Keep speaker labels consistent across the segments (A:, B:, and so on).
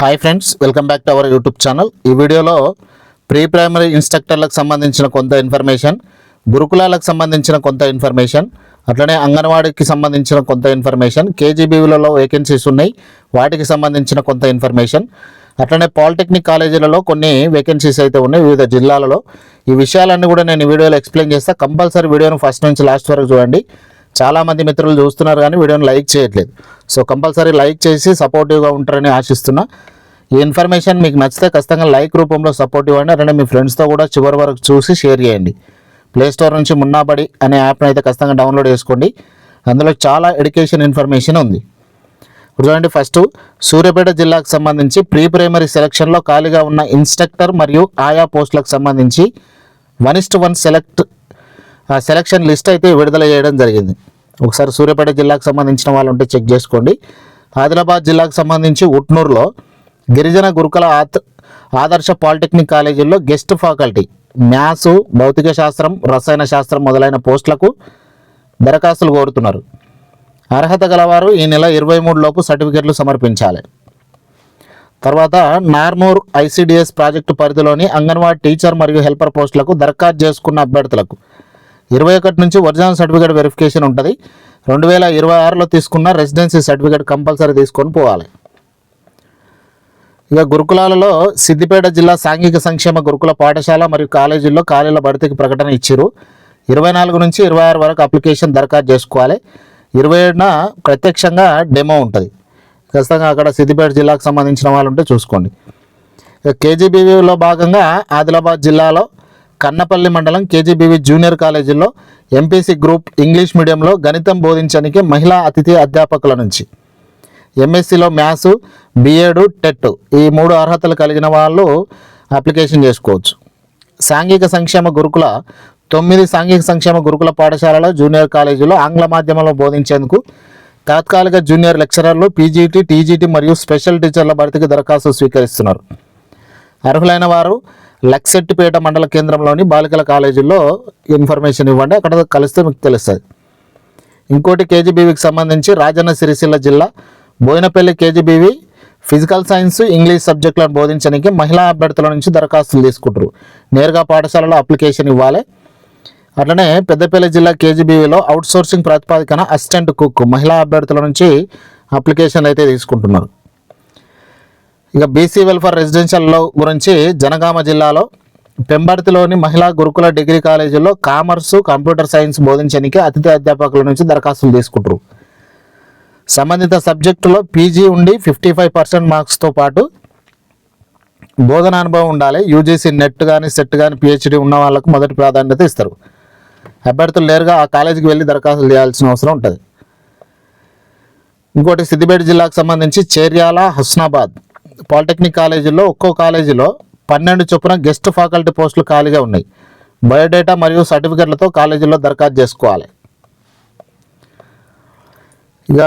A: Hi friends, welcome back to our YouTube channel. ఈ వీడియోలో pre primary ఇన్స్ట్రక్టర్లకు సంబంధించిన కొంత ఇన్ఫర్మేషన్, గురుకులాలకు సంబంధించిన కొంత ఇన్ఫర్మేషన్, అట్లనే అంగన్వాడీకి సంబంధించిన కొంత ఇన్ఫర్మేషన్, కేజీబీవీలలో వేకెన్సీస్ ఉన్నాయి వాటికి సంబంధించిన కొంత ఇన్ఫర్మేషన్, అట్లనే పాలిటెక్నిక్ కాలేజీలలో కొన్ని వేకెన్సీస్ అయితే ఉన్నాయి వివిధ జిల్లాలలో. ఈ విషయాలన్నీ కూడా నేను ఈ వీడియోలో ఎక్స్ప్లెయిన్ చేస్తాను. కంపల్సరీ వీడియోను ఫస్ట్ నుంచి లాస్ట్ వరకు చూడండి. చాలామంది మిత్రులు చూస్తున్నారు కానీ వీడియోని లైక్ చేయట్లేదు. సో కంపల్సరీ లైక్ చేసి సపోర్టివ్గా ఉంటారని ఆశిస్తున్నా. ఈ ఇన్ఫర్మేషన్ మీకు నచ్చితే ఖచ్చితంగా లైక్ రూపంలో సపోర్ట్ ఇవ్వండి. అట్లనే మీ ఫ్రెండ్స్తో కూడా చివరి వరకు చూసి షేర్ చేయండి. ప్లేస్టోర్ నుంచి మున్నాబడి అనే యాప్ని అయితే ఖచ్చితంగా డౌన్లోడ్ చేసుకోండి. అందులో చాలా ఎడ్యుకేషన్ ఇన్ఫర్మేషన్ ఉంది. ఇప్పుడు చూడండి, ఫస్ట్ సూర్యాపేట జిల్లాకు సంబంధించి ప్రీ ప్రైమరీ సెలక్షన్లో ఖాళీగా ఉన్న ఇన్స్ట్రక్టర్ మరియు ఆయా పోస్టులకు సంబంధించి 1:1 సెలక్షన్ లిస్ట్ అయితే విడుదల చేయడం జరిగింది. ఒకసారి సూర్యాపేట జిల్లాకు సంబంధించిన వాళ్ళు ఉంటే చెక్ చేసుకోండి. ఆదిలాబాద్ జిల్లాకు సంబంధించి ఉట్నూరులో గిరిజన గురుకుల ఆదర్శ పాలిటెక్నిక్ కాలేజీల్లో గెస్ట్ ఫ్యాకల్టీ మ్యాథ్స్, భౌతిక శాస్త్రం, రసాయన శాస్త్రం మొదలైన పోస్టులకు దరఖాస్తులు కోరుతున్నారు. అర్హత గలవారు ఈ నెల 23 లోపు సర్టిఫికెట్లు సమర్పించాలి. తర్వాత నార్మూర్ ఐసిడిఎస్ ప్రాజెక్టు పరిధిలోని అంగన్వాడీ టీచర్ మరియు హెల్పర్ పోస్టులకు దరఖాస్తు చేసుకున్న అభ్యర్థులకు 21 నుంచి ఒరిజినల్ సర్టిఫికేట్ వెరిఫికేషన్ ఉంటుంది. 2026లో తీసుకున్న రెసిడెన్సీ సర్టిఫికేట్ కంపల్సరీ తీసుకొని పోవాలి. ఇక గురుకులాలలో సిద్దిపేట జిల్లా సాంఘిక సంక్షేమ గురుకుల పాఠశాల మరియు కాలేజీల్లో ఖాళీల భర్తీకి ప్రకటన ఇచ్చారు. 24 నుంచి 26 వరకు అప్లికేషన్ దరఖాస్తు చేసుకోవాలి. 27న ప్రత్యక్షంగా డెమో ఉంటుంది. ఖచ్చితంగా అక్కడ సిద్దిపేట జిల్లాకు సంబంధించిన వాళ్ళు ఉంటే చూసుకోండి. కేజీబీవీలో భాగంగా ఆదిలాబాద్ జిల్లాలో కన్నపల్లి మండలం కేజీబీవీ జూనియర్ కాలేజీలో ఎంపీసీ గ్రూప్ ఇంగ్లీష్ మీడియంలో గణితం బోధించడానికి మహిళా అతిథి అధ్యాపకుల నుంచి, ఎంఎస్సీలో మ్యాథ్స్, బిఎడ్, టెట్ ఈ 3 అర్హతలు కలిగిన వాళ్ళు అప్లికేషన్ చేసుకోవచ్చు. సాంఘిక సంక్షేమ గురుకుల 9 సాంఘిక సంక్షేమ గురుకుల పాఠశాలలో జూనియర్ కాలేజీలో ఆంగ్ల మాధ్యమంలో బోధించేందుకు తాత్కాలిక జూనియర్ లెక్చరర్లు, పీజీటీ, టీజీటీ మరియు స్పెషల్ టీచర్ల భర్తీకి దరఖాస్తు స్వీకరిస్తున్నారు. అర్హులైన వారు లక్సెట్టిపేట మండల కేంద్రంలోని బాలికల కాలేజీల్లో ఇన్ఫర్మేషన్ ఇవ్వండి, అక్కడ కలిస్తే మీకు తెలుస్తుంది. ఇంకోటి కేజీబీవీకి సంబంధించి రాజన్న సిరిసిల్ల జిల్లా Boinapalli KGBV physical science, English సబ్జెక్టులను బోధించడానికి మహిళా అభ్యర్థుల నుంచి దరఖాస్తులు తీసుకుంటారు. నేరుగా పాఠశాలలో అప్లికేషన్ ఇవ్వాలి. అట్లనే పెద్దపల్లి జిల్లా కేజీబీవీలో అవుట్సోర్సింగ్ ప్రాతిపదికన అసిస్టెంట్ కుక్ మహిళా అభ్యర్థుల నుంచి అప్లికేషన్లు అయితే తీసుకుంటున్నారు. ఇక బీసీ వెల్ఫేర్ రెసిడెన్షియల్లో గురించి జనగామ జిల్లాలో పెంబర్తిలోని మహిళా గురుకుల డిగ్రీ కాలేజీలో కామర్సు, కంప్యూటర్ సైన్స్ బోధించడానికి అతిథి అధ్యాపకుల నుంచి దరఖాస్తులు తీసుకుంటారు. సంబంధిత సబ్జెక్టులో పీజీ ఉండి 55% మార్క్స్తో పాటు బోధన అనుభవం ఉండాలి. యూజీసీ నెట్ కానీ సెట్ కానీ పిహెచ్డీ ఉన్న వాళ్ళకు మొదటి ప్రాధాన్యత ఇస్తారు. అభ్యర్థులు నేరుగా ఆ కాలేజీకి వెళ్ళి దరఖాస్తులు చేయాల్సిన అవసరం ఉంటుంది. ఇంకోటి సిద్దిపేట జిల్లాకు సంబంధించి చేర్యాల, హస్నాబాద్ పాలిటెక్నిక్ కాలేజీల్లో ఒక్కో కాలేజీలో 12 చొప్పున గెస్ట్ ఫ్యాకల్టీ పోస్టులు ఖాళీగా ఉన్నాయి. బయోడేటా మరియు సర్టిఫికెట్లతో కాలేజీల్లో దరఖాస్తు చేసుకోవాలి. ఇక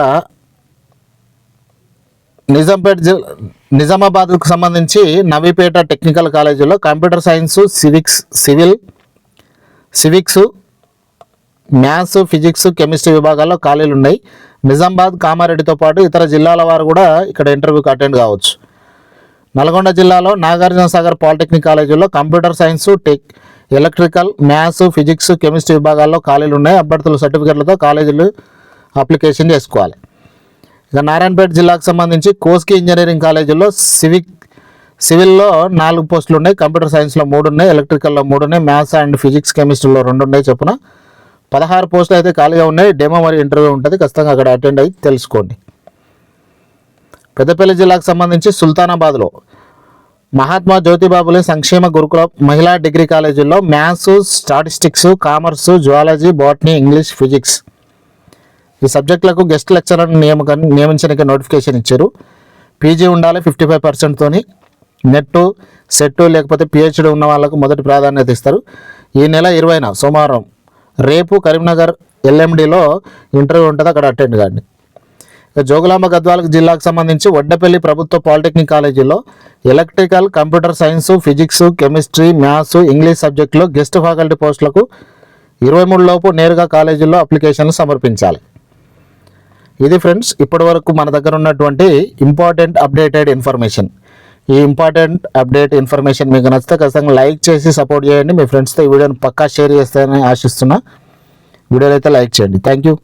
A: నిజామాబాద్కు సంబంధించి నవీపేట టెక్నికల్ కాలేజీలో computer science, civics, maths, physics, chemistry విభాగాల్లో ఖాళీలు ఉన్నాయి. నిజామాబాద్, కామారెడ్డితో పాటు ఇతర జిల్లాల వారు కూడా ఇక్కడ ఇంటర్వ్యూకి అటెండ్ కావచ్చు. నల్గొండ జిల్లాలో నాగార్జునసాగర్ పాలిటెక్నిక్ కాలేజీలో computer science, electrical, maths, physics, chemistry విభాగాల్లో ఖాళీలు ఉన్నాయి. అభ్యర్థుల సర్టిఫికెట్లతో కాలేజీలు అప్లికేషన్ చేసుకోవాలి. ఇక నారాయణపేట జిల్లాకు సంబంధించి కోస్కి ఇంజనీరింగ్ కాలేజీలో సివిల్లో 4 పోస్టులు ఉన్నాయి. కంప్యూటర్ సైన్స్లో 3 ఉన్నాయి, ఎలక్ట్రికల్లో 3 ఉన్నాయి, మ్యాథ్స్ అండ్ ఫిజిక్స్, కెమిస్ట్రీలో 2 ఉన్నాయి చొప్పున 16 పోస్టులు అయితే ఖాళీగా ఉన్నాయి. డెమో మరియు ఇంటర్వ్యూ ఉంటుంది. ఖచ్చితంగా అక్కడ అటెండ్ అయ్యి తెలుసుకోండి. పెద్దపల్లి జిల్లాకు సంబంధించి సుల్తానాబాద్లో మహాత్మా జ్యోతిబాబులే సంక్షేమ గురుకుల మహిళా డిగ్రీ కాలేజీల్లో maths, statistics, commerce, zoology, botany, English, physics ఈ సబ్జెక్టులకు గెస్ట్ లెక్చరర్ నియమించడానికి నోటిఫికేషన్ ఇచ్చారు. పీజీ ఉండాలి 55%తోని. నెట్, సెట్ లేకపోతే పిహెచ్డీ ఉన్న వాళ్ళకు మొదటి ప్రాధాన్యత ఇస్తారు. ఈ నెల 20న సోమవారం రేపు కరీంనగర్ ఎల్ఎండిలో ఇంటర్వ్యూ ఉంటుంది, అక్కడ అటెండ్ కాండి. జోగులాంబ గద్వాల జిల్లాకు సంబంధించి వడ్డపల్లి ప్రభుత్వ పాలిటెక్నిక్ కాలేజీలో electrical, computer science, physics, chemistry, maths, English సబ్జెక్టులో గెస్ట్ ఫ్యాకల్టీ పోస్టులకు 23 లోపు నేరుగా కాలేజీల్లో అప్లికేషన్లు సమర్పించాలి. ఇది ఫ్రెండ్స్ ఇప్పటి వరకు మన దగ్గర ఉన్నటువంటి ఇంపార్టెంట్ అప్డేటెడ్ ఇన్ఫర్మేషన్. ఈ ఇంపార్టెంట్ అప్డేట్ ఇన్ఫర్మేషన్ మీకు నచ్చితే ఖచ్చితంగా లైక్ చేసి సపోర్ట్ చేయండి. మీ ఫ్రెండ్స్తో ఈ వీడియోని పక్కా షేర్ చేస్తారని ఆశిస్తున్నా. వీడియోలో అయితే లైక్ చేయండి. Thank you.